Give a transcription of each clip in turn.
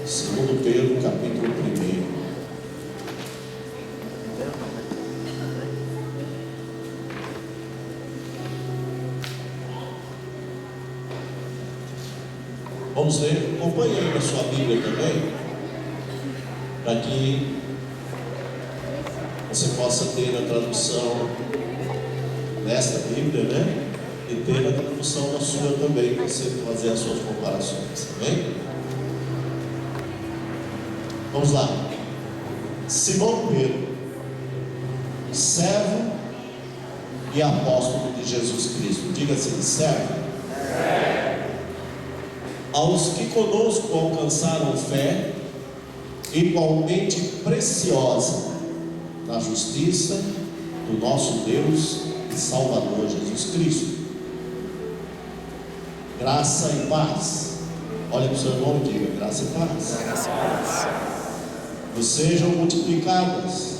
Segundo Pedro, capítulo 1. Vamos ler, acompanhe aí na sua Bíblia também, para que você possa ter a tradução nesta Bíblia, né? E ter a tradução na sua também, para você fazer as suas comparações, amém? Vamos lá. Simão Pedro, servo e apóstolo de Jesus Cristo. Diga assim: servo. Aos que conosco alcançaram fé igualmente preciosa na justiça do nosso Deus e Salvador Jesus Cristo. Graça e paz. Olha para o seu irmão e diga: graça e paz. Graça e paz Vos sejam multiplicadas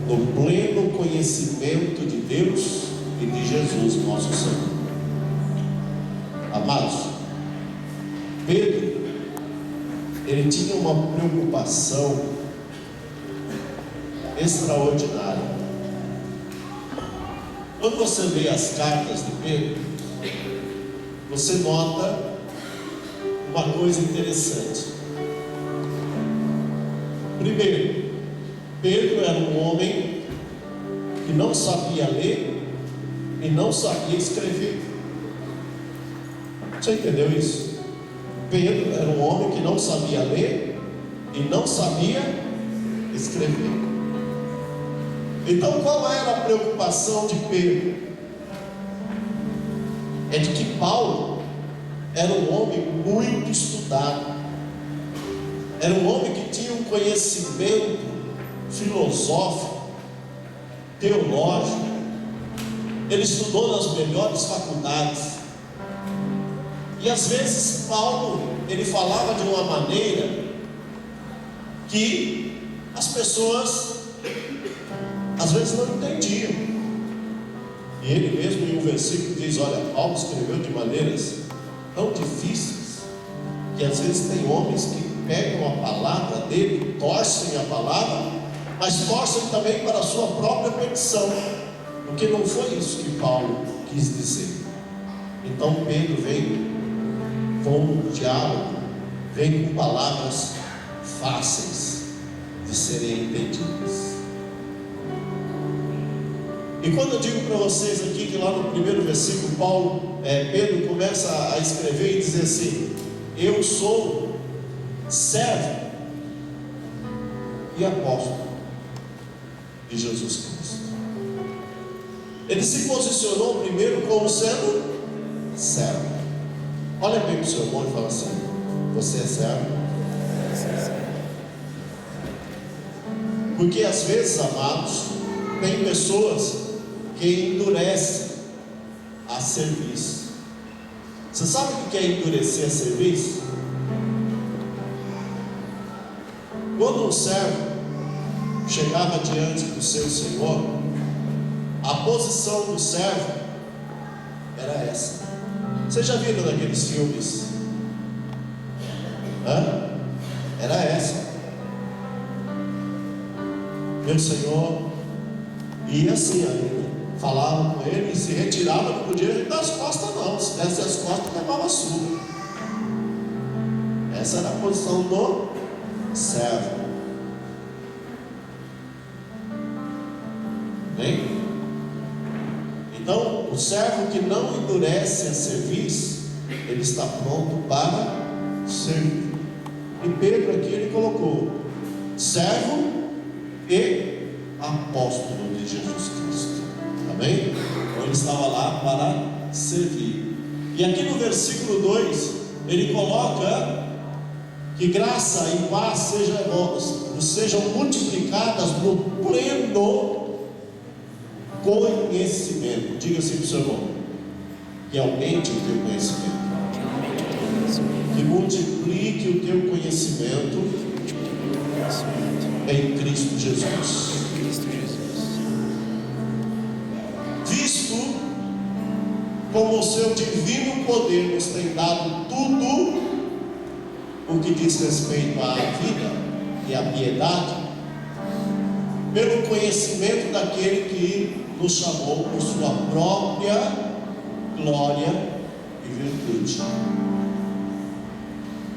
no pleno conhecimento de Deus e de Jesus nosso Senhor. Amados, Pedro, ele tinha uma preocupação extraordinária. Quando você lê as cartas de Pedro, você nota uma coisa interessante. Primeiro, Pedro era um homem que não sabia ler e não sabia escrever. Você entendeu isso? Pedro era um homem que não sabia ler e não sabia escrever. Então, qual era a preocupação de Pedro? É de que Paulo era um homem muito estudado, era um homem que tinha um conhecimento filosófico, teológico. Ele estudou nas melhores faculdades. E às vezes Paulo, ele falava de uma maneira que as pessoas às vezes não entendiam. E ele mesmo em um versículo diz: olha, Paulo escreveu de maneiras tão difíceis que às vezes tem homens que pegam a palavra dele, torcem a palavra, mas torcem também para a sua própria perdição, porque não foi isso que Paulo quis dizer. Então Pedro vem com um diálogo, vem com palavras fáceis de serem entendidas. E quando eu digo para vocês aqui que lá no primeiro versículo Pedro começa a escrever e dizer assim: eu sou servo e apóstolo de Jesus Cristo. Ele se posicionou primeiro como sendo servo. Olha bem para o seu irmão e fala assim: você é servo? Porque às vezes, amados, tem pessoas que endurecem a serviço. Você sabe o que é endurecer a serviço? Quando um servo chegava diante do seu senhor, a posição do servo era essa. Você já viram naqueles filmes? Era essa. Meu senhor ia assim ainda, falava com ele, se retirava, não podia dar as costas não. Se desse as costas, levava a sua. Essa era a posição do servo. Bem? Então, o servo que não endurece a serviço, ele está pronto para servir. E Pedro aqui ele colocou servo e apóstolo de Jesus Cristo. Amém? Então ele estava lá para servir. E aqui no versículo 2 ele coloca que graça e paz sejam multiplicadas no pleno conhecimento. Diga assim para o seu irmão: que aumente o teu conhecimento, que multiplique o teu conhecimento em Cristo Jesus. Visto como o seu divino poder nos tem dado tudo o que diz respeito à vida e à piedade, pelo conhecimento daquele que nos chamou por sua própria glória e virtude.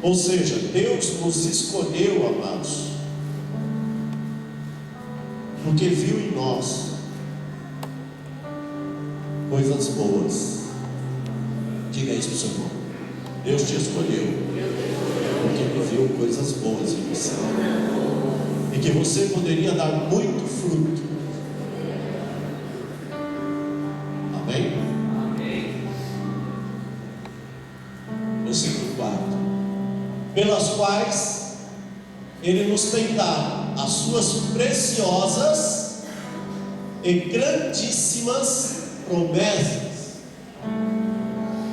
Ou seja, Deus nos escolheu, amados, porque viu em nós coisas boas. Diga isso para o seu irmão. Deus te escolheu porque Ele viu coisas boas em você, e que você poderia dar muito fruto. Amém? Versículo 4: pelas quais Ele nos tem dado as suas preciosas e grandíssimas promessas,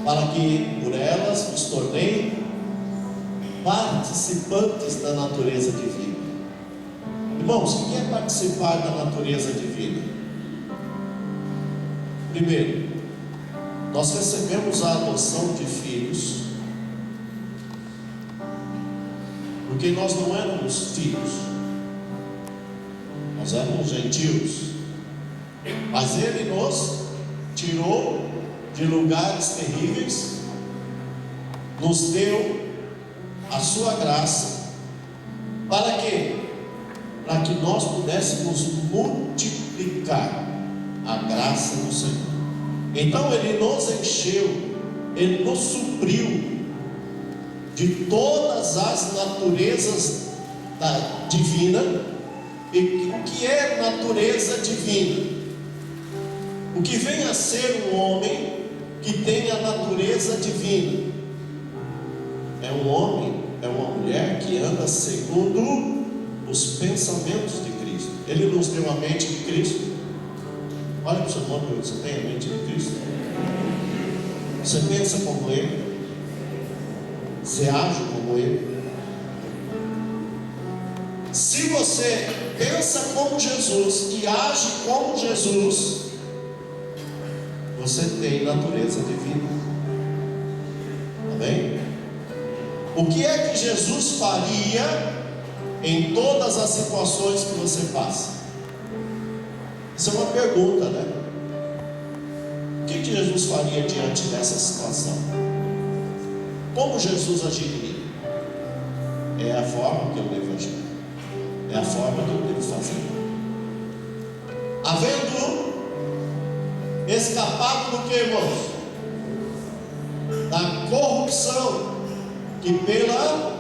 para que por elas nos tornemos participantes da natureza divina. Irmãos, o que é participar da natureza divina? Primeiro, nós recebemos a adoção de filhos, porque nós não éramos filhos, nós éramos gentios, mas Ele nos tirou de lugares terríveis, nos deu a sua graça. Para quê? Para que nós pudéssemos multiplicar a graça do Senhor. Então Ele nos encheu, Ele nos supriu de todas as naturezas divina. E o que é natureza divina? O que vem a ser um homem que tem a natureza divina? É um homem, é uma mulher que anda segundo os pensamentos de Cristo. Ele nos deu a mente de Cristo. Olha para o seu irmão, você tem a mente de Cristo? Você pensa como Ele? Você age como Ele? Se você pensa como Jesus e age como Jesus, você tem natureza divina. Amém? O que é que Jesus faria em todas as situações que você passa? Isso é uma pergunta, né? O que Jesus faria diante dessa situação? Como Jesus agiria? É a forma que eu devo agir, é a forma que eu devo fazer. Havendo escapado do que, irmãos? Da corrupção que pela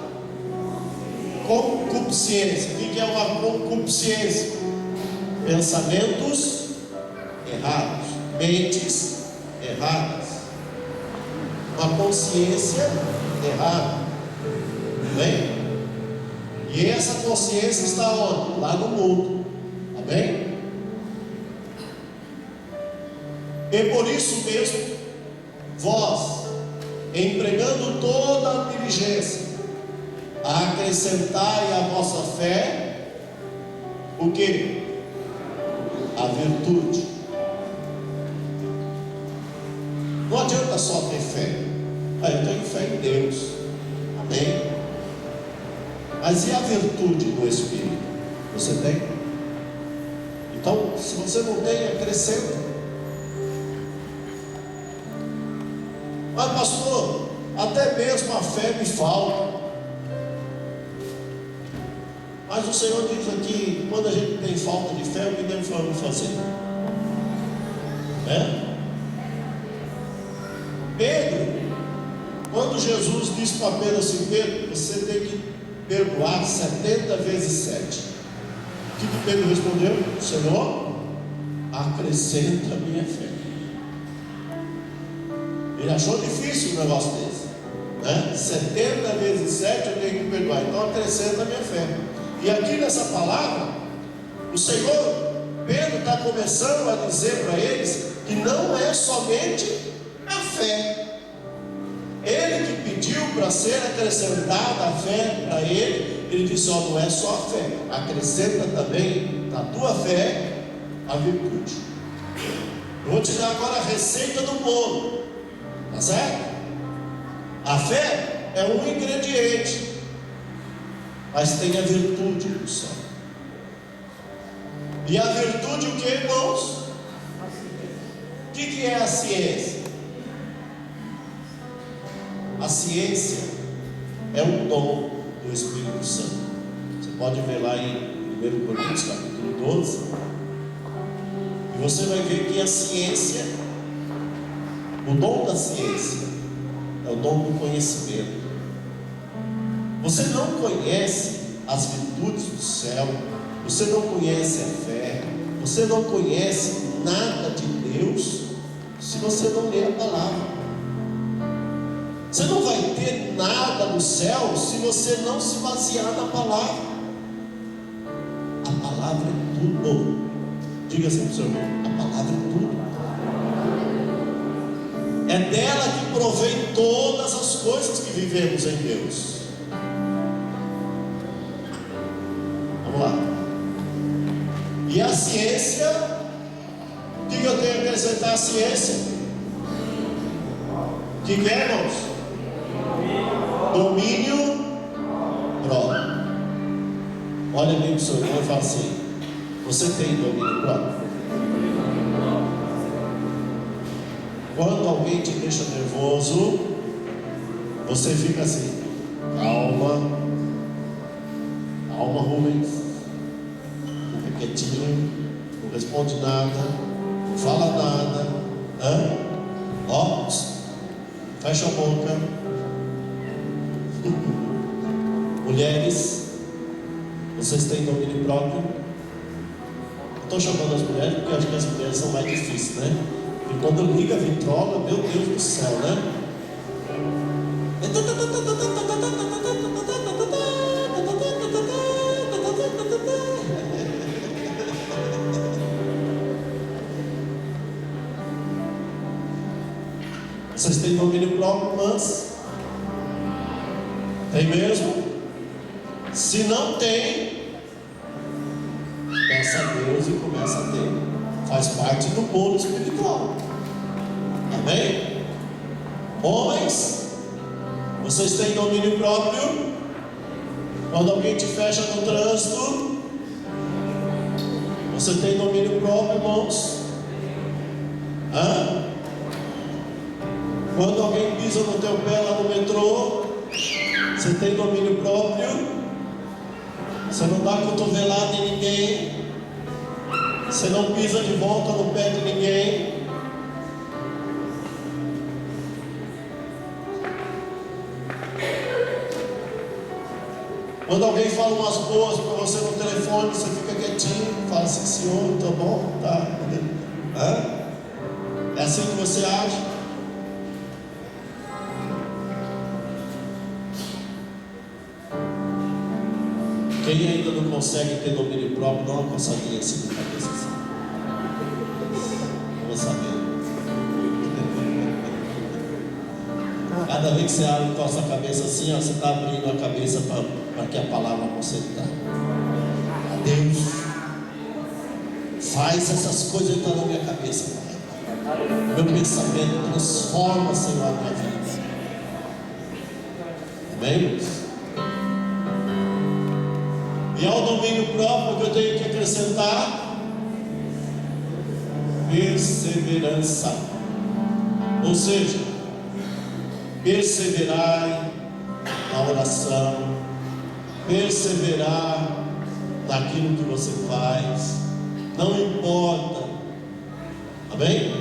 concupiscência. O que é uma concupiscência? Pensamentos errados, mentes erradas, uma consciência errada. Amém? E essa consciência está onde? Lá no mundo. Amém? E por isso mesmo, vós, empregando toda a diligência, acrescentai à vossa fé o que? A virtude. Não adianta só ter fé. Eu tenho fé em Deus. Amém? Mas e a virtude do Espírito? Você tem? Então, se você não tem, acrescenta. Mas pastor, até mesmo a fé me falta. Mas o Senhor diz aqui, quando a gente tem falta de fé, o que devemos fazer? Pedro, quando Jesus disse para Pedro assim: Pedro, você tem que perdoar 70 vezes 7. O que Pedro respondeu? Senhor, acrescenta a minha fé. Ele achou difícil um negócio desse, 70 vezes 7 eu tenho que perdoar, então acrescenta a minha fé. E aqui nessa palavra, o Senhor, Pedro está começando a dizer para eles que não é somente a fé. Ele que pediu para ser acrescentada a fé para ele, ele disse: ó, não é só a fé, acrescenta também na tua fé a virtude. Eu vou te dar agora a receita do bolo, tá certo? A fé é um ingrediente, mas tem a virtude do céu. E a virtude o que, irmãos? O que é a ciência? A ciência é um dom do Espírito Santo. Você pode ver lá em 1 Coríntios capítulo 12, e você vai ver que a ciência, o dom da ciência, é o dom do conhecimento. Você não conhece as virtudes do céu, você não conhece a fé, você não conhece nada de Deus se você não ler a palavra. Você não vai ter nada do céu se você não se basear na palavra. A palavra é tudo. Diga assim para o seu irmão: a palavra é tudo. É dela que provém todas as coisas que vivemos em Deus. Vamos lá. E a ciência, o que eu tenho que acrescentar à ciência? O que é, irmãos? Domínio próprio. Olha bem para o seu irmão e fala assim: você tem domínio próprio? Quando alguém te deixa nervoso, você fica assim: calma, calma, Rubens, fica quietinho, não responde nada, não fala nada, ó, fecha a boca. Mulheres, vocês têm domínio próprio? Estou chamando as mulheres porque acho que as mulheres são mais difíceis, né? E quando liga a vitrola, meu Deus do céu, né? Vocês têm domínio próprio, mas tem mesmo? Se não tem, peça a Deus e começa a ter. Faz parte do bolo espiritual. Amém? Homens, vocês têm domínio próprio? Quando alguém te fecha no trânsito, você tem domínio próprio, irmãos? Quando alguém pisa no teu pé lá no metrô, você tem domínio próprio? Você não dá cotovelada em ninguém, você não pisa de volta no pé de ninguém. Quando alguém fala umas boas para você no telefone, você fica quietinho, fala assim: senhor, tá bom? Tá. É assim que você age? Quem ainda não consegue ter domínio próprio, dá uma coçadinha assim na cabeça. Assim. Vamos saber. Cada vez que você abre e coça a cabeça assim, ó, você está abrindo a cabeça para que a palavra possa entrar. Deus, faz essas coisas entrar na minha cabeça, Pai. Meu pensamento transforma, Senhor, a minha vida. Amém, irmãos? E ao domínio próprio que eu tenho que acrescentar: perseverança. Ou seja, perseverai na oração, perseverar naquilo que você faz, não importa, amém?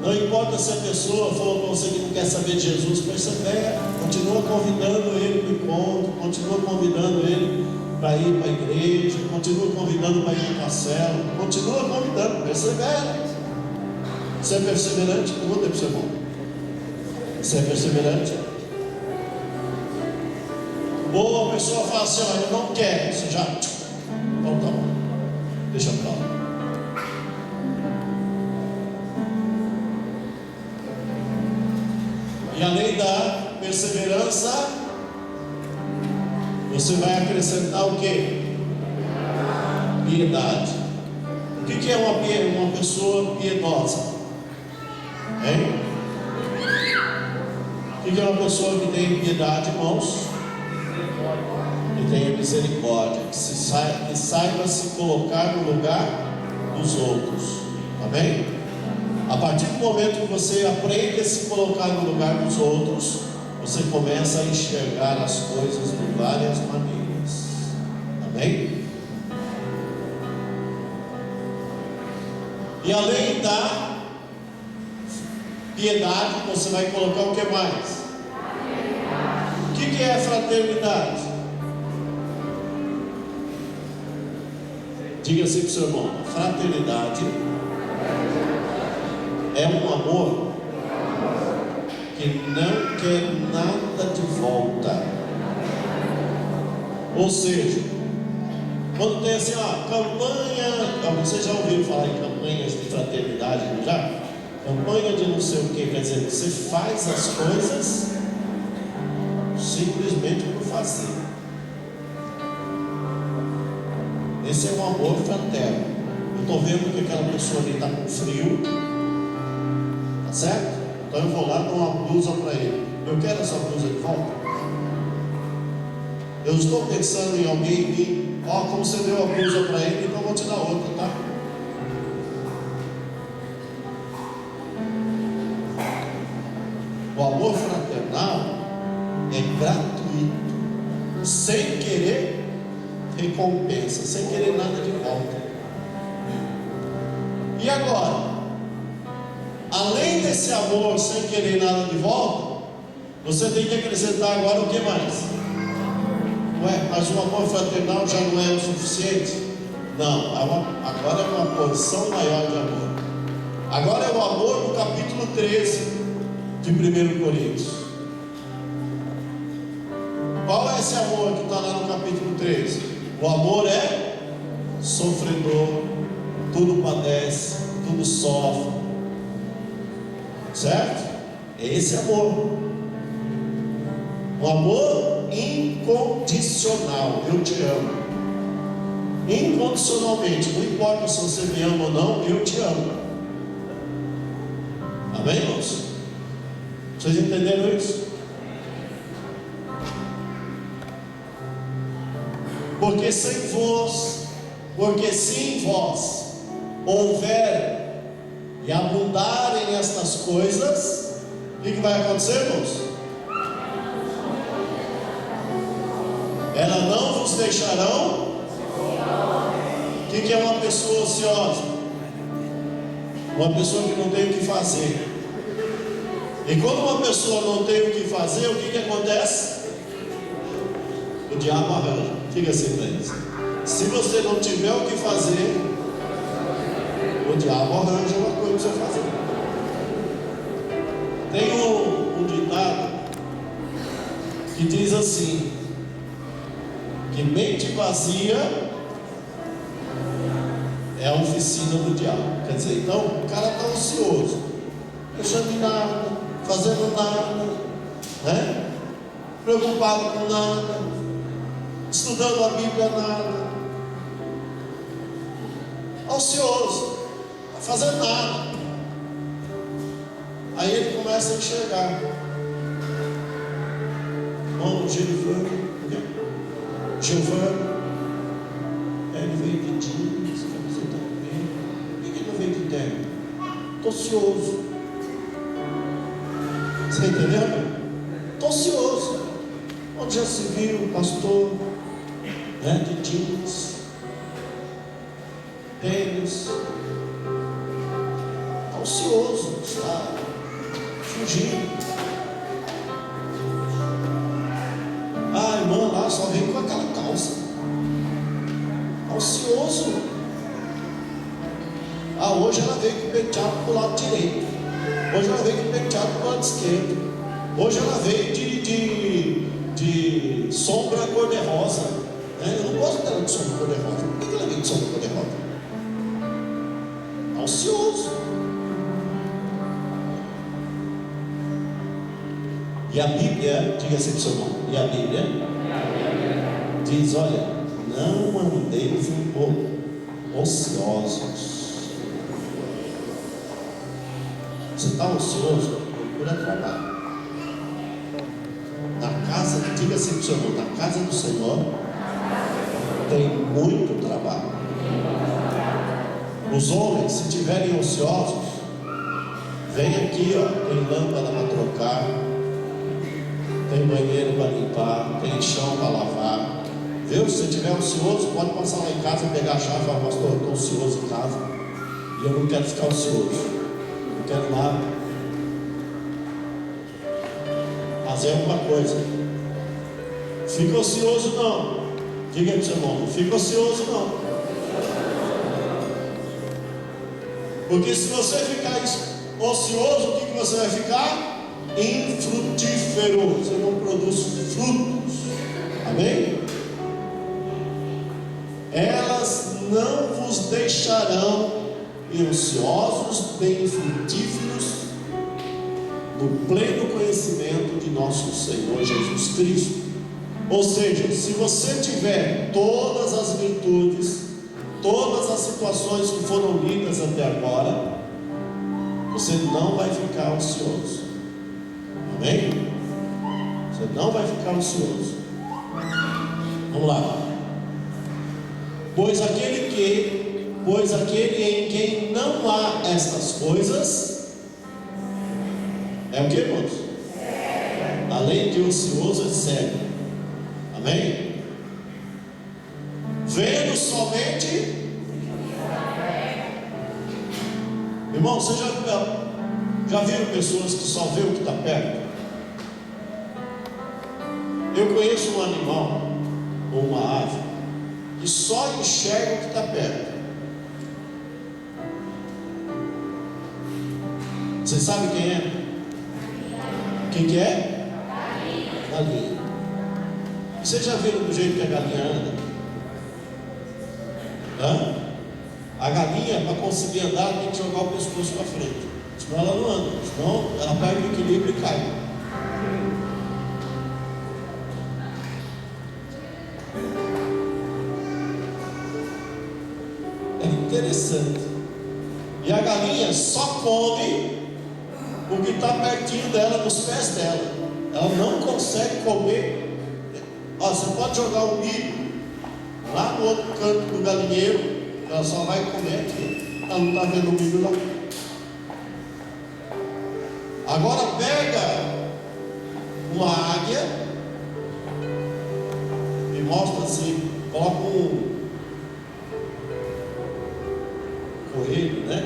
Não importa se a pessoa falou para você que não quer saber de Jesus, persevera, continua convidando ele para o encontro, continua convidando ele para ir para a igreja, continua convidando para ir para a célula, continua convidando, persevera. Você é perseverante? Pergunta para o seu irmão: você é perseverante? Ou a pessoa fala assim: olha, eu não quero, você já, então tá bom, deixa pra lá. E além da perseverança, você vai acrescentar o que? Piedade. O que é uma pessoa piedosa? Hein? O que é uma pessoa que tem piedade, irmãos? que tenha misericórdia, que saiba se colocar no lugar dos outros. Amém? A partir do momento que você aprende a se colocar no lugar dos outros, você começa a enxergar as coisas de várias maneiras. Amém? E além da piedade, você vai colocar o que mais? O que é fraternidade? Diga assim para o seu irmão: fraternidade é um amor que não quer nada de volta. Ou seja, quando tem assim, campanha, vocês já ouviram falar em campanhas de fraternidade, não já? Campanha de não sei o que, quer dizer, você faz as coisas simplesmente por fazer. Esse é um amor fraterno. Eu estou vendo que aquela pessoa ali está com frio, tá certo? Então eu vou lá dar uma blusa para ele. Eu quero essa blusa de volta. Eu estou pensando em alguém vir, como você deu a blusa para ele, então eu vou te dar outra, tá? O amor fraternal é gratuito, sem querer recompensa, sem querer nada de volta. E agora, além desse amor sem querer nada de volta, você tem que acrescentar agora o que mais? Ué, mas o amor fraternal já não é o suficiente? Não, agora é uma porção maior de amor. Agora é o amor do capítulo 13 de 1 Coríntios. Qual é esse amor que está lá no capítulo 13? O amor é sofredor, tudo padece, tudo sofre, certo? É esse amor, um amor incondicional. Eu te amo incondicionalmente, não importa se você me ama ou não, eu te amo. Amém, irmãos? Vocês entenderam isso? Porque se em vós houver e abundarem estas coisas, o que vai acontecer, irmãos? Elas não vos deixarão. O que é uma pessoa ociosa? Uma pessoa que não tem o que fazer. E quando uma pessoa não tem o que fazer, o que acontece? O diabo arranja. Diga assim para eles: se você não tiver o que fazer, o diabo arranja uma coisa para você fazer. Tem um ditado que diz assim: que mente vazia é a oficina do diabo. Quer dizer, então o cara está ocioso, deixando de nada, fazendo nada, né? Preocupado com nada, estudando a Bíblia nada, ocioso, não fazendo nada. Aí ele começa a enxergar. Bom, Giovanni, ele veio de jeans, camiseta preta. Por que ele não veio de terno? Estou ocioso. Você entendeu? Estou ocioso. Onde já se viu o pastor, né, de jeans, tênis? Está ocioso, está fugindo. A irmã lá só vem com aquela calça. Ocioso. Hoje ela veio com o penteado para o lado direito. Hoje ela veio com o penteado para o lado esquerdo. Hoje ela veio de sombra cor-de-rosa. Né? Eu não gosto dela de sombra cor-de-rosa. Por que ela veio de sombra cor-de-rosa? Ocioso. E a Bíblia, diga assim para o seu irmão, e a Bíblia diz: olha, não andeis ociosos. Você está ocioso? Procura trabalho. Na casa, diga assim para o seu irmão, na casa do Senhor muito trabalho. Os homens, se tiverem ociosos, vem aqui, ó, tem lâmpada para trocar, tem banheiro para limpar, tem chão para lavar. Viu? Se você estiver ansioso, pode passar lá em casa, pegar a chave e falar: pastor, eu estou ansioso em casa e eu não quero ficar ansioso, não quero nada. Fazer alguma coisa. Fica ocioso não. Diga aí para o seu irmão: não fica ocioso não. Porque se você ficar ocioso, o que você vai ficar? Infrutífero. Você não produz frutos. Amém? Elas não vos deixarão ociosos nem infrutíferos no pleno conhecimento de nosso Senhor Jesus Cristo. Ou seja, se você tiver todas as virtudes, todas as situações que foram lidas até agora, você não vai ficar ansioso. Amém? Você não vai ficar ansioso. Vamos lá. Pois aquele em quem não há estas coisas é o que, irmãos? Além de ocioso, é cego. Amém? Vendo somente. Irmão, você já viram pessoas que só vê o que está perto? Eu conheço um animal ou uma ave que só enxerga o que está perto. Você sabe quem é? Quem que é? Galinha. Vocês já viram do jeito que a galinha anda? Hã? A galinha, para conseguir andar, tem que jogar o pescoço para frente. Senão ela não anda. Senão ela perde o equilíbrio e cai. É interessante. E a galinha só come o que está pertinho dela, nos pés dela. Ela não consegue comer. Ó, você pode jogar o milho lá no outro canto do galinheiro, ela só vai comer aqui. Ela não está vendo o milho lá. Agora pega uma águia e mostra assim, coloca um coelho, né?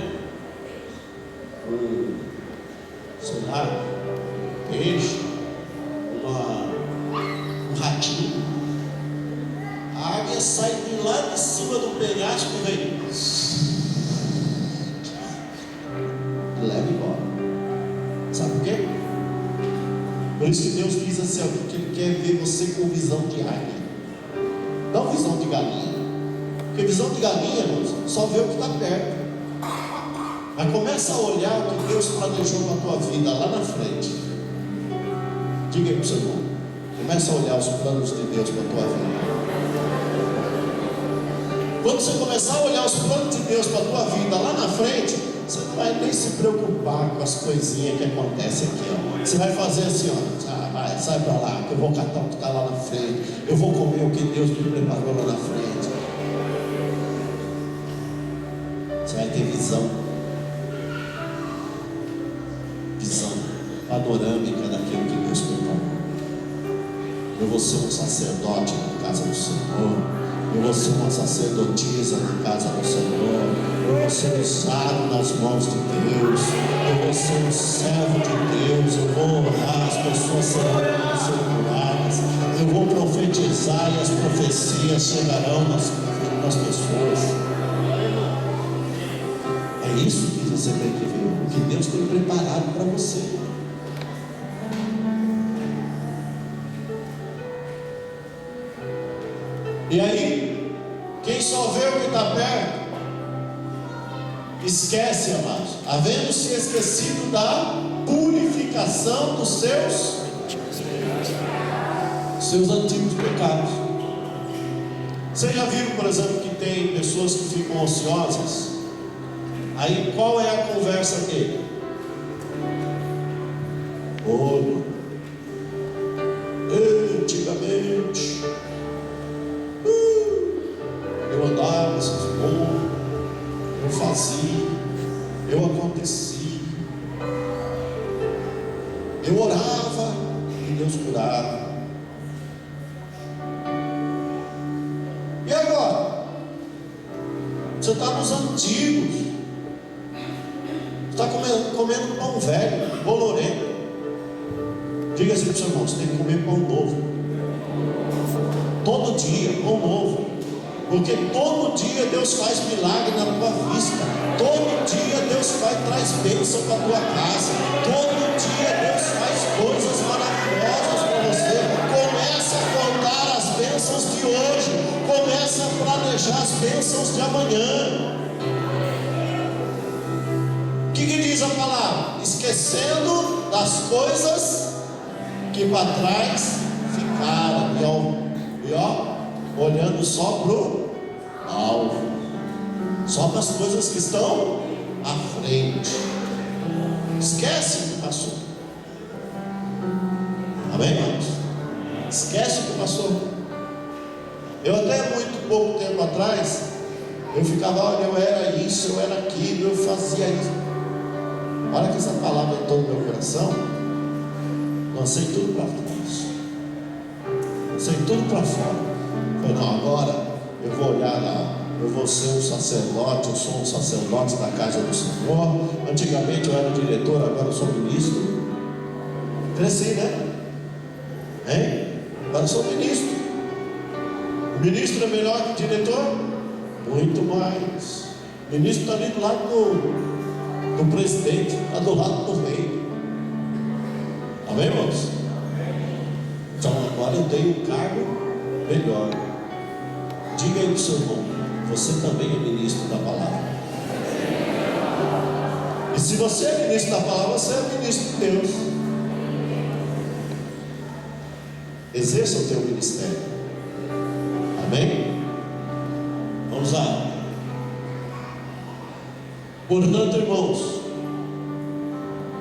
Sei lá, peixe, um ratinho. A águia sai de lá de cima do penhasco e vem, leva embora. Sabe por quê? Por isso que Deus diz assim, porque Ele quer ver você com visão de águia, não visão de galinha. Porque visão de galinha, irmãos, só vê o que está perto. Mas começa a olhar o que Deus planejou para a tua vida lá na frente. Diga aí para o seu irmão. Começa a olhar os planos de Deus para a tua vida. Quando você começar a olhar os planos de Deus para a tua vida lá na frente, você não vai nem se preocupar com as coisinhas que acontecem aqui, ó. Você vai fazer assim, ó, sai para lá, que eu vou catar o que está lá na frente. Eu vou comer o que Deus me preparou lá na frente. Você vai ter visão panorâmica daquilo que Deus preparou. Eu vou ser um sacerdote na casa do Senhor. Eu vou ser uma sacerdotisa na casa do Senhor. Eu vou ser usado nas mãos de Deus. Eu vou ser um servo de Deus. Eu vou orar, as pessoas serão curadas. Eu vou profetizar e as profecias chegarão nas pessoas. É isso que você tem que ver, o que Deus tem preparado para você. E aí, quem só vê o que está perto, esquece, amados, havendo-se esquecido da purificação dos seus antigos pecados. Vocês já viram, por exemplo, que tem pessoas que ficam ociosas? Aí qual é a conversa dele? Antigamente Eu andava, eu fazia, eu acontecia, eu orava e Deus curava. E agora? Você está nos antigos, está comendo pão velho, bolorento. Diga assim para o seu irmão: você tem que comer pão novo, todo dia, pão novo. Porque todo dia Deus faz milagre na tua vista. Todo dia Deus traz bênção para a tua casa. Todo dia Deus faz coisas maravilhosas para você. Começa a contar as bênçãos de hoje. Começa a planejar as bênçãos de amanhã. O que diz a palavra? Esquecendo das coisas que para trás ficaram. E ó, olhando só para o alvo, só para as coisas que estão à frente. Esquece o que passou. Amém, irmãos? Esquece o que passou. Eu até muito pouco tempo atrás, eu ficava, olha, eu era isso, eu era aquilo, eu fazia isso. A hora que essa palavra entrou no meu coração, lancei tudo para trás, lancei tudo para fora. Falei, não, agora eu vou olhar lá, eu vou ser um sacerdote, eu sou um sacerdote da casa do Senhor. Antigamente eu era diretor, agora eu sou ministro. Cresci, né? Hein? Agora eu sou ministro. O ministro é melhor que o diretor? Muito mais. O ministro está ali do lado do presidente, está do lado do rei. Amém, irmãos? Então agora eu tenho um cargo melhor. Diga aí para o seu irmão: você também é ministro da palavra. E se você é ministro da palavra, você é ministro de Deus. Exerça o teu ministério. Amém? Vamos lá. Portanto, irmãos,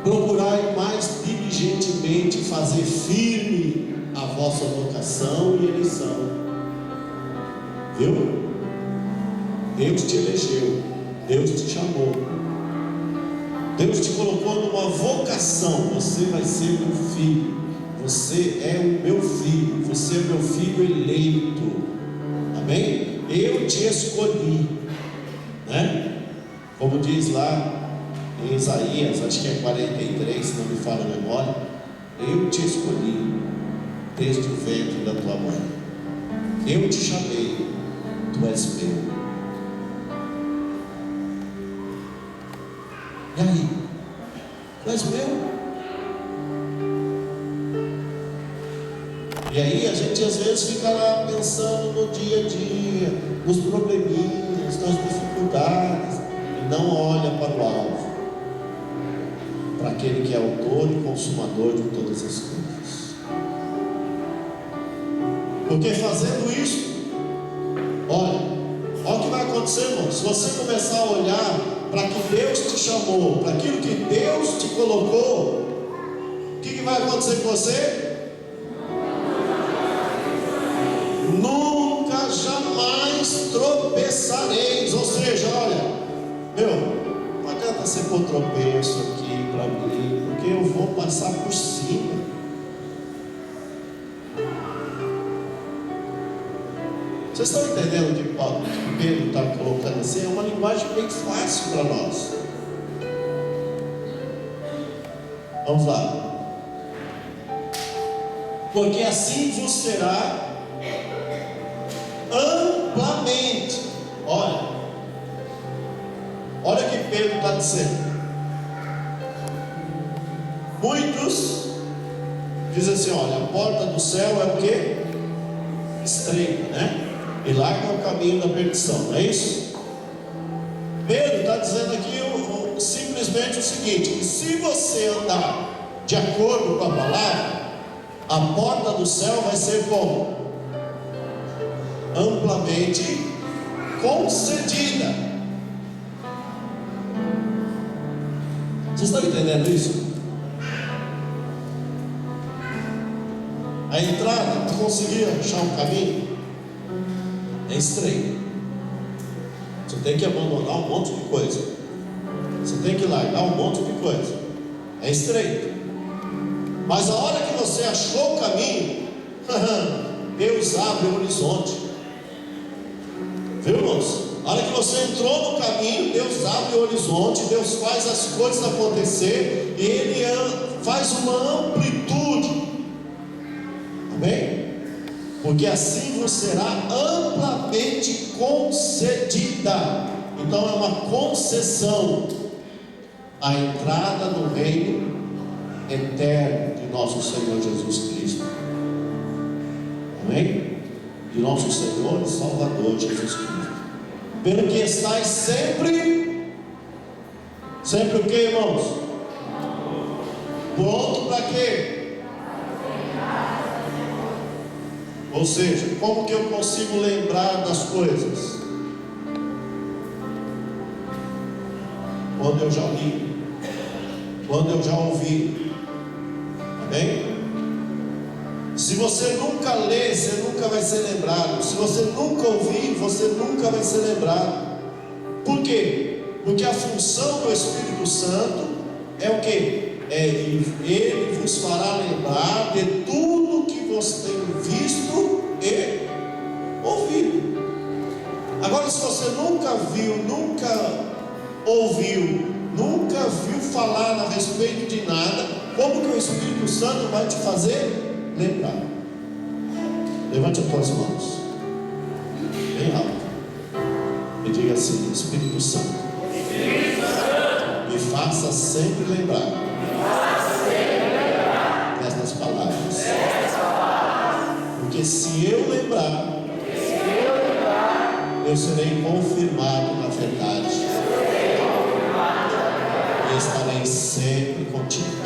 procurai mais diligentemente fazer firme a vossa vocação e eleição. Viu? Deus te elegeu, Deus te chamou, Deus te colocou numa vocação. Você vai ser meu filho, você é o meu filho, você é meu filho eleito. Amém? Eu te escolhi, né? Como diz lá em Isaías, acho que é 43, se não me falha a memória, eu te escolhi desde o ventre da tua mãe, eu te chamei, tu és meu. E aí? Tu és meu? E aí a gente às vezes fica lá pensando no dia a dia, nos probleminhas, nas dificuldades, e não olha para o alvo, para aquele que é autor e consumador de todas as coisas. Porque fazendo isso, olha o que vai acontecer, irmão. Se você começar a olhar para que Deus te chamou, para aquilo que Deus te colocou, o que vai acontecer com você? Nunca jamais tropeçareis. Ou seja, olha, não adianta você pôr tropeço aqui para mim, porque eu vou passar por cima. Vocês estão entendendo o que Pedro está colocando assim? É uma linguagem bem fácil para nós. Vamos lá. Porque assim vos será amplamente. Olha o que Pedro está dizendo. Muitos dizem assim: olha, a porta do céu é o que? Estreita, né? E larga o caminho da perdição, não é isso? Pedro está dizendo aqui simplesmente o seguinte: que se você andar de acordo com a palavra, a porta do céu vai ser como? Amplamente concedida. Vocês estão entendendo isso? A entrada, tu conseguir achar um caminho? É estreito. Você tem que abandonar um monte de coisa. Você tem que largar um monte de coisa. É estreito. Mas a hora que você achou o caminho, Deus abre o horizonte. Viu, irmãos? A hora que você entrou no caminho, Deus abre o horizonte, Deus faz as coisas acontecer, e Ele faz uma amplitude. Amém? Porque assim vos será amplamente concedida. Então é uma concessão a entrada no reino eterno de nosso Senhor Jesus Cristo. Amém? De nosso Senhor e Salvador Jesus Cristo. Pelo que estáis sempre o que, irmãos? Pronto para quê? Ou seja, como que eu consigo lembrar das coisas? Quando eu já li, quando eu já ouvi. Amém? Se você nunca ler, você nunca vai ser lembrado. Se você nunca ouvir, você nunca vai ser lembrado. Por quê? Porque a função do Espírito Santo é o quê? Ele vos fará lembrar de tudo que você tem visto e ouvido. Agora, se você nunca viu, nunca ouviu, nunca viu falar a respeito de nada, como que o Espírito Santo vai te fazer lembrar? Levante as tuas mãos bem alto e diga assim: Espírito Santo, me faça sempre lembrar destas palavras, porque se eu lembrar, eu serei confirmado na verdade e estarei sempre contigo.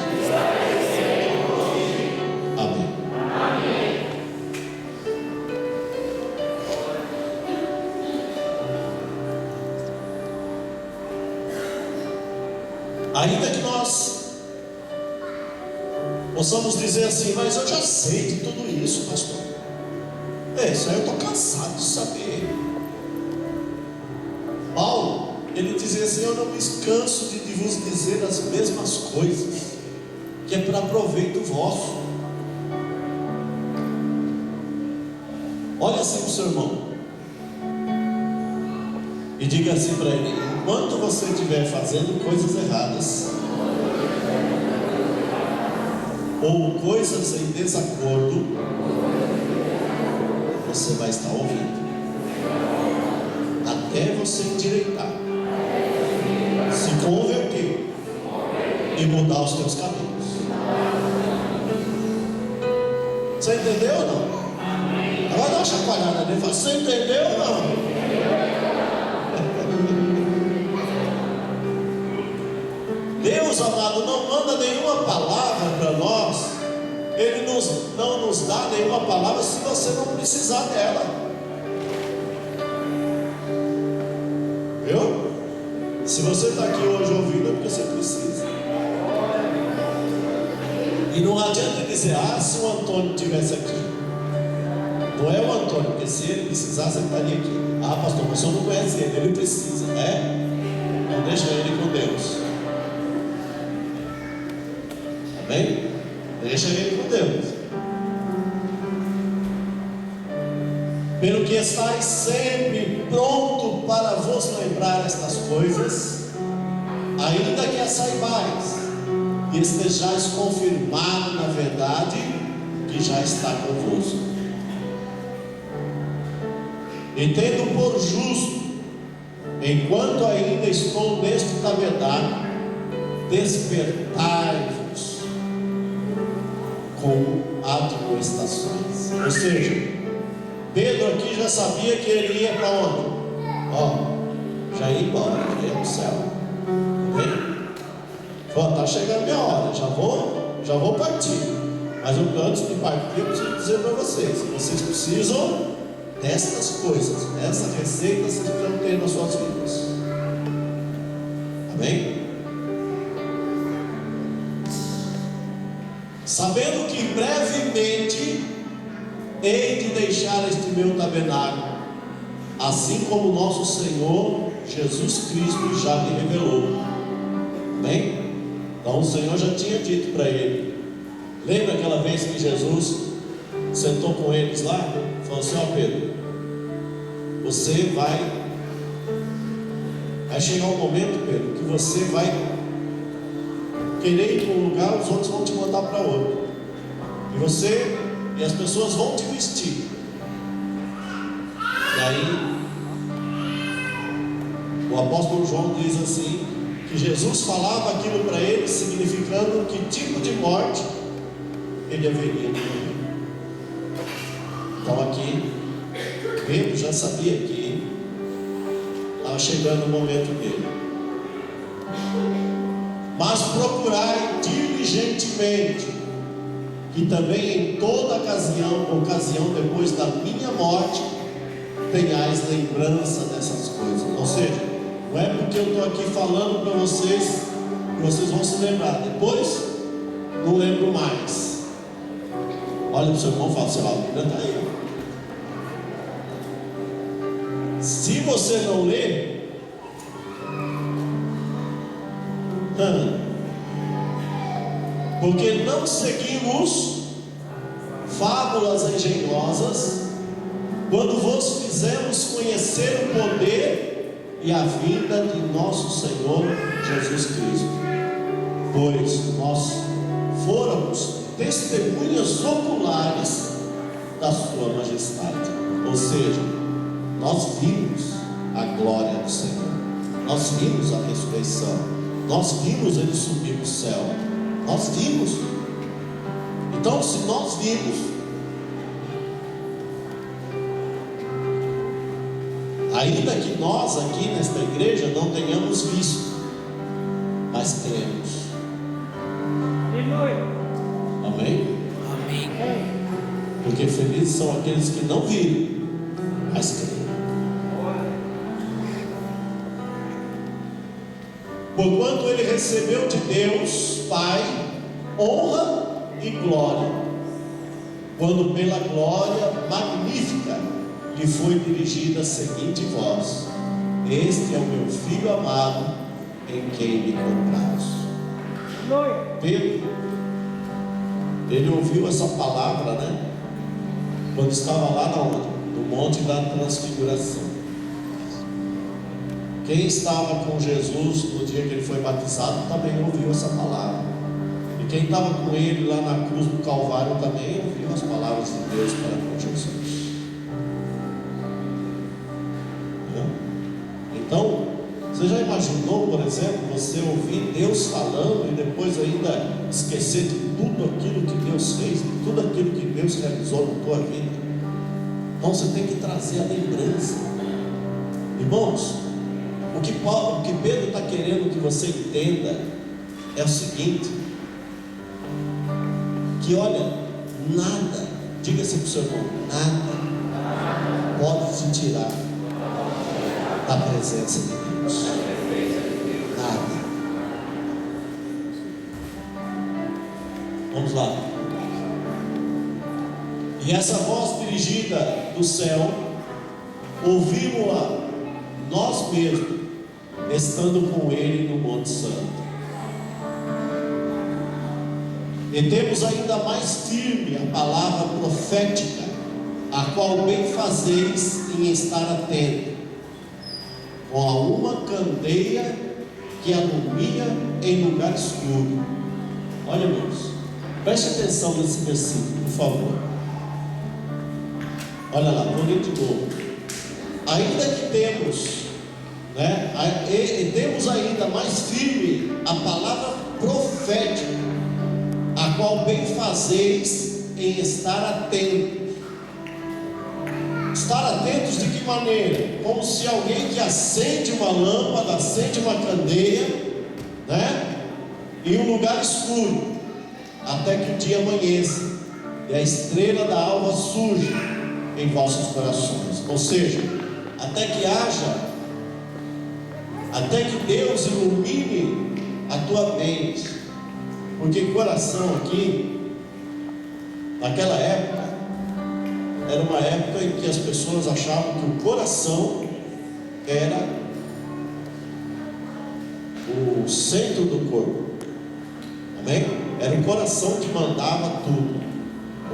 Amém. Ainda que nós possamos dizer assim: mas eu já sei de tudo isso, pastor. Isso aí eu estou cansado de saber. Paulo, ele dizia assim: eu não me canso de vos dizer as mesmas coisas, que é para proveito vosso. Olha assim para o seu irmão e diga assim para ele: enquanto você estiver fazendo coisas erradas ou coisas em desacordo, você vai estar ouvindo até você endireitar, se converter e mudar os teus caminhos. Você entendeu ou não? Agora dá uma chacoalhada nele e fala: você entendeu ou não? Deus amado não manda nenhuma palavra para nós. Ele não nos dá nenhuma palavra se você não precisar dela. Viu? Se você está aqui hoje ouvindo, é porque você precisa. E não adianta dizer: ah, se o Antônio estivesse aqui. Não é o Antônio, porque se ele precisasse, ele estaria aqui. Ah, pastor, mas o senhor não conhece ele precisa, né? Então deixa ele com Deus. Amém? Deixa ele com Deus. Pelo que estáis sempre pronto para vos lembrar estas coisas, ainda que as saibais, e estejais confirmado na verdade que já está convosco. E tendo por justo, enquanto ainda estou neste tabernáculo, despertai-vos com admoestações. Ou seja, Pedro aqui já sabia que ele ia para onde? Já ia embora, já ia para o céu. Está chegando a minha hora, já vou partir. Mas antes de partir, eu preciso dizer para vocês precisam destas coisas, essa receita vocês precisam ter nas suas vidas. Amém? Sabendo que brevemente hei de deixar este meu tabernáculo, assim como nosso Senhor Jesus Cristo já lhe revelou. Amém? Então o Senhor já tinha dito para ele. Lembra aquela vez que Jesus sentou com eles lá? Falou assim: ó Pedro, você vai chegar um momento, Pedro, que você vai querer ir para um lugar, os outros vão te mandar para outro. E as pessoas vão te vestir. E aí o apóstolo João diz assim, que Jesus falava aquilo para ele, significando que tipo de morte ele haveria de morrer. Então aqui Pedro já sabia que estava chegando o momento dele. Mas procurai diligentemente que também em toda ocasião depois da minha morte tenhais lembrança dessas coisas. Ou seja, não é porque eu estou aqui falando para vocês que vocês vão se lembrar. Depois, não lembro mais. Olha para o seu irmão e fala: sei lá, a Bíblia está aí. Se você não ler, porque não seguimos fábulas engenhosas, quando vos fizemos conhecer o poder e a vinda de nosso Senhor Jesus Cristo, pois nós fôramos testemunhas oculares da sua majestade. Ou seja, nós vimos a glória do Senhor, nós vimos a ressurreição, nós vimos ele subir para o céu, nós vimos. Então, se nós vimos, ainda que nós aqui nesta igreja não tenhamos visto, mas temos. Amém? Amém. Porque felizes são aqueles que não viram, mas creem. Porquanto ele recebeu de Deus Pai honra e glória, quando pela glória magnífica lhe foi dirigida a seguinte voz: este é o meu Filho amado, em quem me comprazo. Pedro, ele ouviu essa palavra, né? Quando estava lá no Monte da Transfiguração. Quem estava com Jesus no dia que ele foi batizado também ouviu essa palavra. E quem estava com ele lá na cruz do Calvário também ouviu as palavras de Deus para com Jesus. Então, você já imaginou, por exemplo, você ouvir Deus falando e depois ainda esquecer de tudo aquilo que Deus fez, de tudo aquilo que Deus realizou na tua vida? Então você tem que trazer a lembrança. Irmãos, o que Pedro está querendo que você entenda é o seguinte: que olha, nada, diga-se para o seu irmão, nada pode te tirar da presença de Deus. Nada. Vamos lá. E essa voz dirigida do céu, ouvimos-la nós mesmos, estando com ele no Monte Santo. E temos ainda mais firme a palavra profética, a qual bem fazeis em estar atento, com a uma candeia que alumia em lugar escuro. Olha, irmãos, preste atenção nesse versículo, por favor. Olha lá, vou ler de novo. Ainda que temos, temos ainda mais firme a palavra profética, a qual bem fazeis em estar atentos. Estar atentos de que maneira? Como se alguém que acende uma lâmpada, acende uma candeia, em um lugar escuro, até que o dia amanheça e a estrela da alva surja em vossos corações. Ou seja, até que Deus ilumine a tua mente, porque coração aqui, naquela época, era uma época em que as pessoas achavam que o coração era o centro do corpo. Amém? Era o coração que mandava tudo.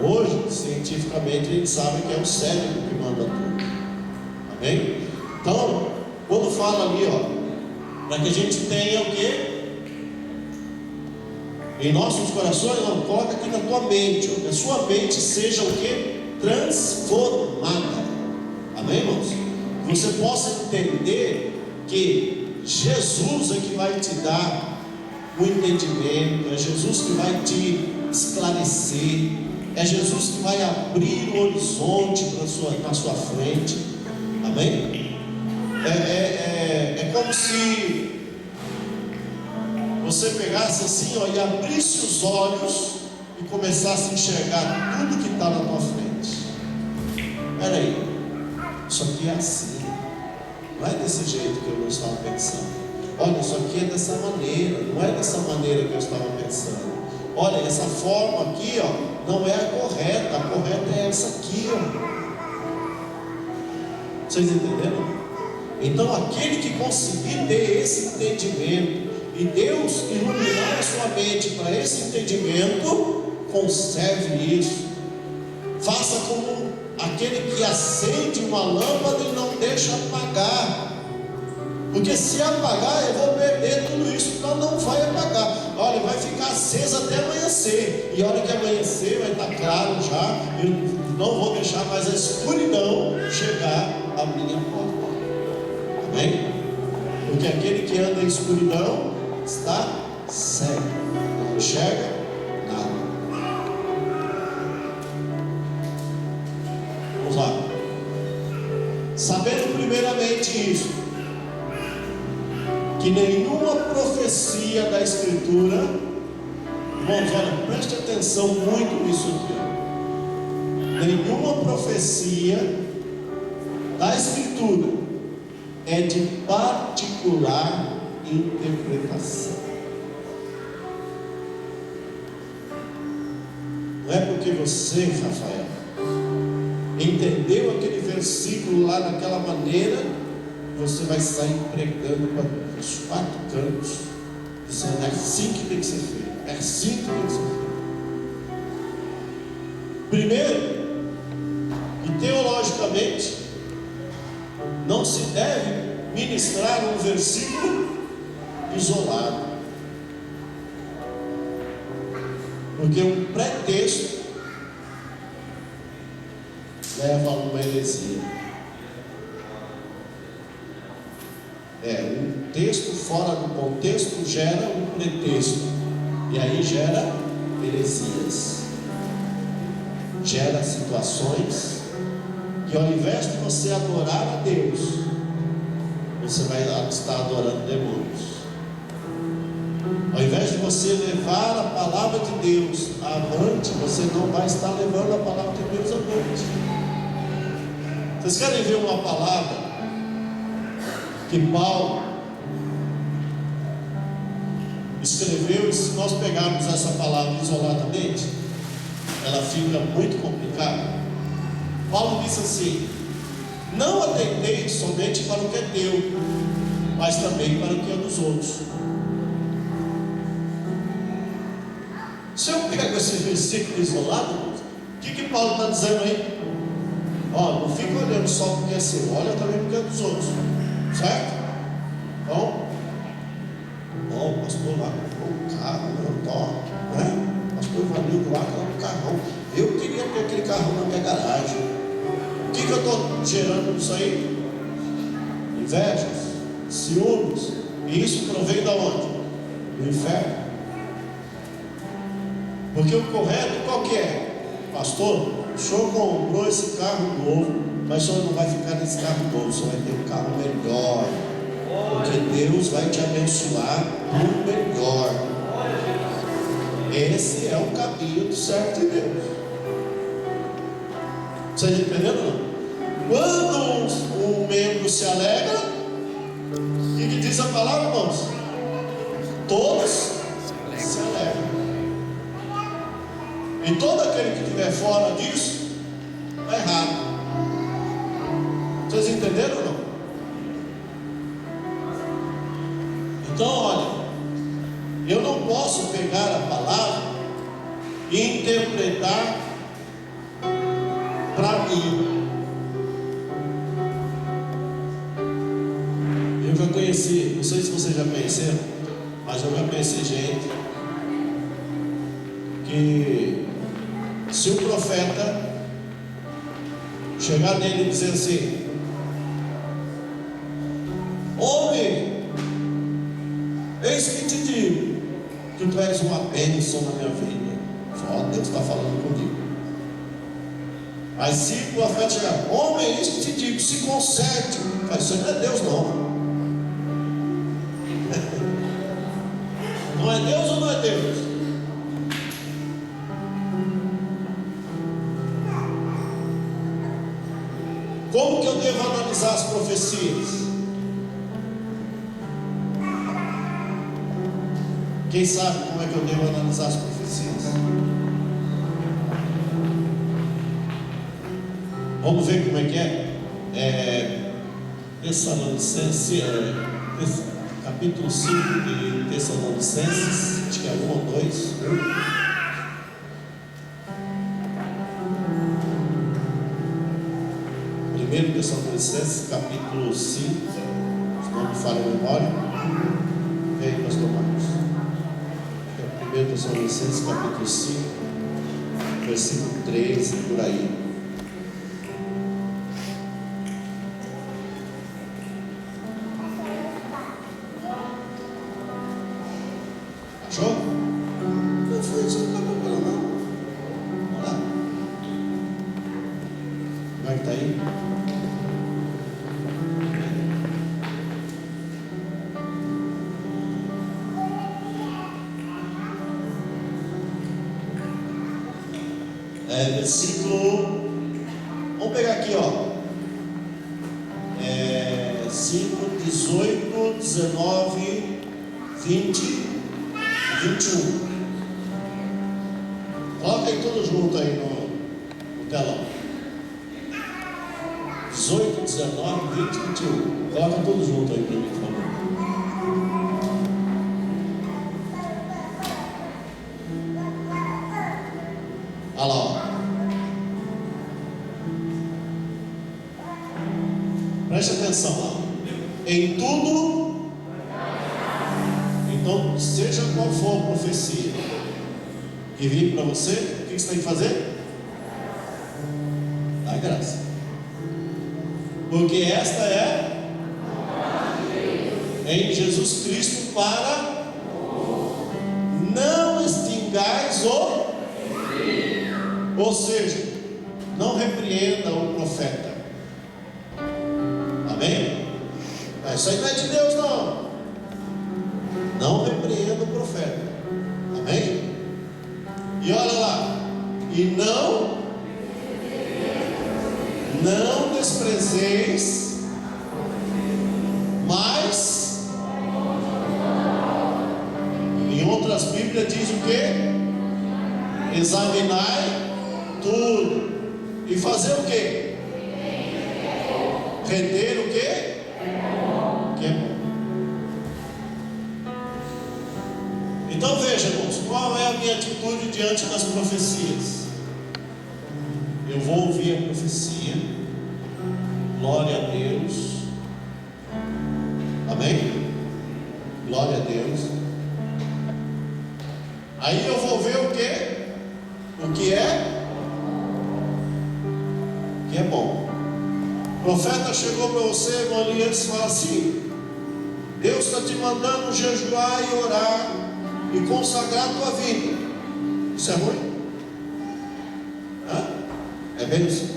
Hoje, cientificamente, a gente sabe que é o cérebro que manda tudo. Amém? Então, quando fala ali, ó, para que a gente tenha o quê? Em nossos corações, não, coloca aqui na tua mente, ó, que a sua mente seja o quê? Transformada. Amém, irmãos? Que você possa entender que Jesus é que vai te dar o entendimento, é Jesus que vai te esclarecer, é Jesus que vai abrir o horizonte na sua frente. Amém? É como se você pegasse assim, ó, e abrisse os olhos e começasse a enxergar tudo que está na tua frente. Espera aí, isso aqui é assim, não é desse jeito que eu não estava pensando. Olha, isso aqui é dessa maneira, não é dessa maneira que eu estava pensando. Olha, essa forma aqui, ó, não é a correta é essa aqui, ó. Vocês entenderam? Então, aquele que conseguir ter esse entendimento e Deus iluminar a sua mente para esse entendimento, conserve isso. Faça como aquele que acende uma lâmpada e não deixa apagar. Porque se apagar, eu vou perder tudo isso. Então não vai apagar. Olha, vai ficar acesa até amanhecer. E a hora que amanhecer vai estar claro já. Eu não vou deixar mais a escuridão chegar à minha porta. Amém? Porque aquele que anda em escuridão está cego, não enxerga nada. Vamos lá. Sabendo primeiramente isso, que nenhuma profecia da Escritura, irmãos, olha, preste atenção muito nisso aqui. Nenhuma profecia da Escritura é de particular interpretação. Não é porque você, Rafael, entendeu aquele versículo lá daquela maneira, você vai sair pregando para os 4 cantos, dizendo: é assim que tem que ser feito, é assim que tem que ser feito. Primeiro, e teologicamente, não se deve ministrar um versículo isolado, porque um pretexto leva a uma heresia. Um texto fora do contexto gera um pretexto, e aí gera heresias, gera situações que, ao invés de você adorar a Deus, você vai estar adorando demônios. Ao invés de você levar a palavra de Deus avante, você não vai estar levando a palavra de Deus avante. Vocês querem ver uma palavra que Paulo escreveu, e se nós pegarmos essa palavra isoladamente, ela fica muito complicada? Paulo disse assim: não atendeis somente para o que é teu, mas também para o que é dos outros. Se eu pego esse versículo isolado, o que Paulo está dizendo aí? Ó, não fica olhando só porque é seu, olha também porque é dos outros. Certo? Então, o pastor lá comprou um carro, né? O pastor Ivanildo lá comprou um carrão. Eu queria ter aquele carro na minha garagem. O que eu estou gerando isso aí? Invejas, ciúmes. E isso provém da onde? Do inferno. Porque o correto qual que é? Pastor, o senhor comprou esse carro novo, mas o senhor não vai ficar nesse carro novo, o senhor vai ter um carro melhor, porque Deus vai te abençoar no melhor. Esse é o caminho do certo de Deus. Vocês entenderam? Quando um membro se alegra, o que diz a palavra, irmãos? Todos se alegram. E todo aquele que estiver fora disso está errado. Vocês entenderam ou não? Então, olha, eu não posso pegar a palavra e interpretar para mim. Eu já conheci, não sei se vocês já conheceram, mas eu já conheci gente que, se o profeta chegar nele e dizer assim: homem, eis que te digo que tu és uma bênção na minha vida, só Deus está falando comigo. Mas se o profeta chegar: homem, eis que te digo, se conserte, isso não é Deus não. Não é Deus ou não é Deus? Como que eu devo analisar as profecias? Quem sabe como é que eu devo analisar as profecias? Vamos ver como é que é. Tessalonicenses, capítulo 5 de Tessalonicenses, acho que é 1 ou 2. 1 Tessalonicenses, capítulo 5, se não me falha a memória. Vem aí, pastor Marcos. 1 Tessalonicenses, capítulo 5, versículo 13, por aí. Achou? Não foi isso que eu estava procurando, não. Vamos lá. Como é que está aí? Versículo, vamos pegar aqui, ó, 5, 18, 19, 20, 21. Coloca aí tudo junto aí no telão. 18, 19, 20, 21. Coloca tudo junto aí para mim, por favor. Olha lá, ó. Preste atenção lá. Em tudo, então, seja qual for a profecia que vir para você, o que você tem que fazer? Dá graça. Porque esta é em Jesus Cristo, para não extingais ou seja, não repreenda o profeta. Amém? Isso aí não é de Deus não. Não repreenda o profeta. Amém? E olha lá. E não desprezeis, mas em outras Bíblias diz o que? Examinai tudo. E fazer o que? Render o que? Que é bom. Então veja, irmãos, qual é a minha atitude diante das profecias? Eu vou ouvir a profecia. Glória a Deus. Amém? Glória a Deus. Aí eu vou ver o que? O que é? Que é bom. O profeta chegou para você, irmão Elias, e fala assim: Deus está te mandando jejuar e orar e consagrar a tua vida. Isso é ruim? É bem assim.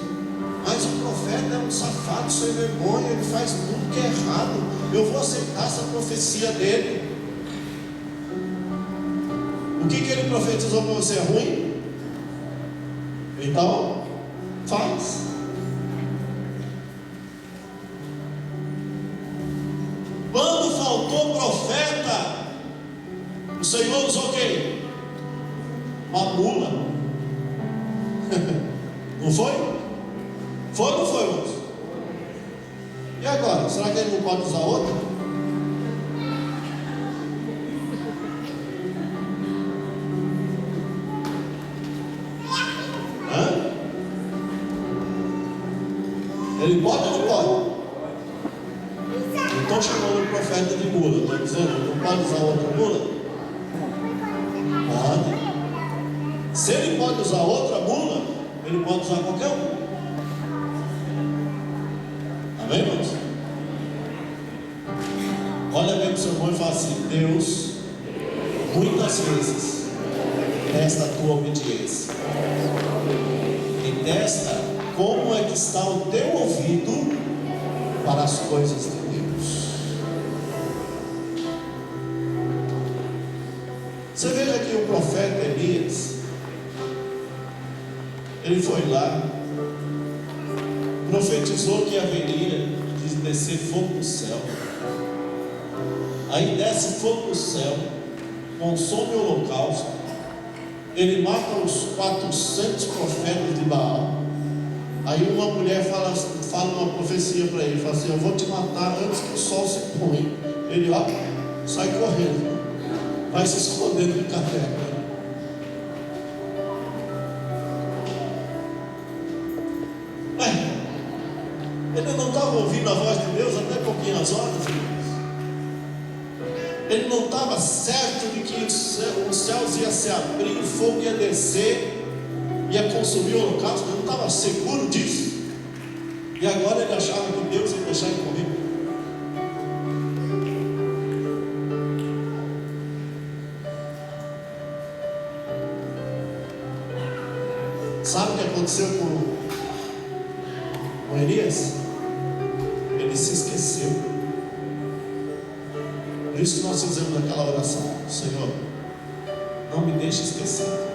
Mas o profeta é um safado sem vergonha, ele faz tudo que é errado. Eu vou aceitar essa profecia dele. O que ele profetizou para você é ruim? Então, faz. Quando faltou profeta, o Senhor usou quem? Uma mula. Não foi? Foi ou não foi, moço? E agora? Será que ele não pode usar outra? Ele pode ou não pode? Não estou chamando o profeta de mula, estou dizendo, não pode usar outra mula? Pode. Se ele pode usar outra mula, ele pode usar qualquer uma. Amém, irmãos? Olha bem para o seu irmão e fala assim: Deus, muitas vezes, testa a tua obediência. E testa como é que está o teu ouvido para as coisas de Deus. Você veja que o profeta Elias, ele foi lá, profetizou que haveria de descer fogo do céu. Aí desce fogo do céu, consome o holocausto, ele mata os 400 profetas de Baal. Aí uma mulher fala uma profecia para ele, fala assim: eu vou te matar antes que o sol se ponha. Ele sai correndo, vai se escondendo de caverna. Ele não estava ouvindo a voz de Deus até pouquinhas horas, irmãos. Ele não estava certo de que os céus iam se abrir, o fogo ia descer, ia consumir o holocausto. Ele não estava seguro disso. E agora ele achava que Deus ia deixar ele morrer. Sabe o que aconteceu com Elias? Ele se esqueceu. Por isso que nós fizemos aquela oração: Senhor, não me deixe esquecer.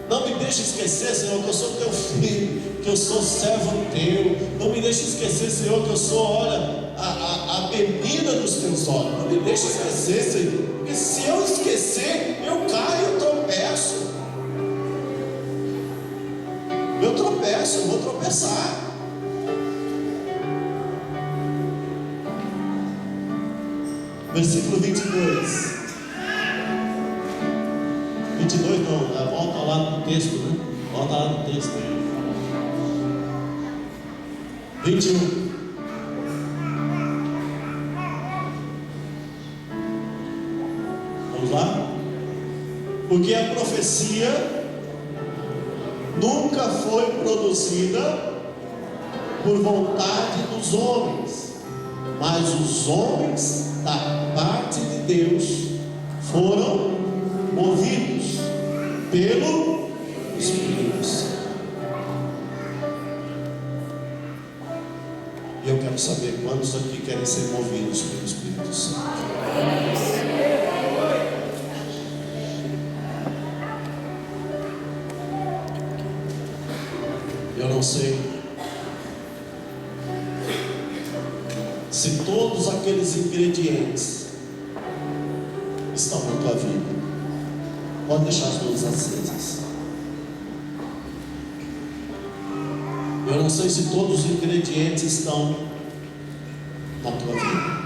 Não me deixe esquecer, Senhor, que eu sou teu filho, que eu sou servo teu. Não me deixe esquecer, Senhor, que eu sou, olha, a bebida dos teus olhos. Não me deixe esquecer, Senhor, porque se eu esquecer, eu caio, eu tropeço. Eu tropeço, eu vou tropeçar. Versículo 22. 22 não, volta lá no texto, né? Volta lá no texto. 21. Vamos lá? Porque a profecia nunca foi produzida por vontade dos homens, mas os homens da parte de Deus foram movidos pelo Espírito Santo. E eu quero saber quantos aqui querem ser movidos pelo Espírito Santo. Eu não sei se todos aqueles ingredientes estão na tua vida. Pode deixar as luzes acesas. Eu não sei se todos os ingredientes estão na tua vida.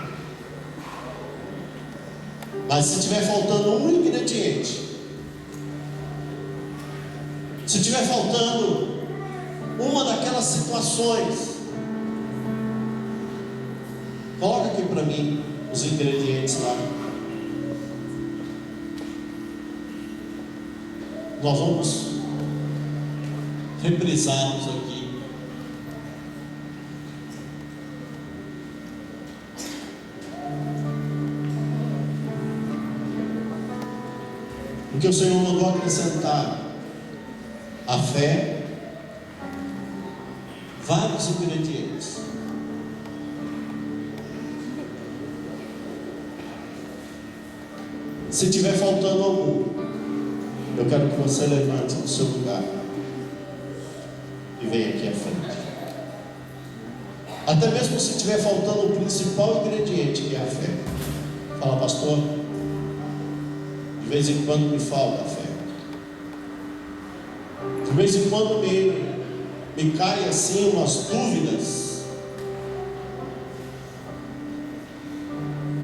Mas se estiver faltando um ingrediente, se estiver faltando uma daquelas situações, coloca aqui para mim os ingredientes lá. Nós vamos reprisá-los aqui. Porque o Senhor mandou acrescentar a fé, vários ingredientes. Se tiver faltando algum, eu quero que você levante do seu lugar e venha aqui à frente. Até mesmo se estiver faltando o principal ingrediente, que é a fé. Fala: pastor, de vez em quando me falta a fé. De vez em quando me cai assim umas dúvidas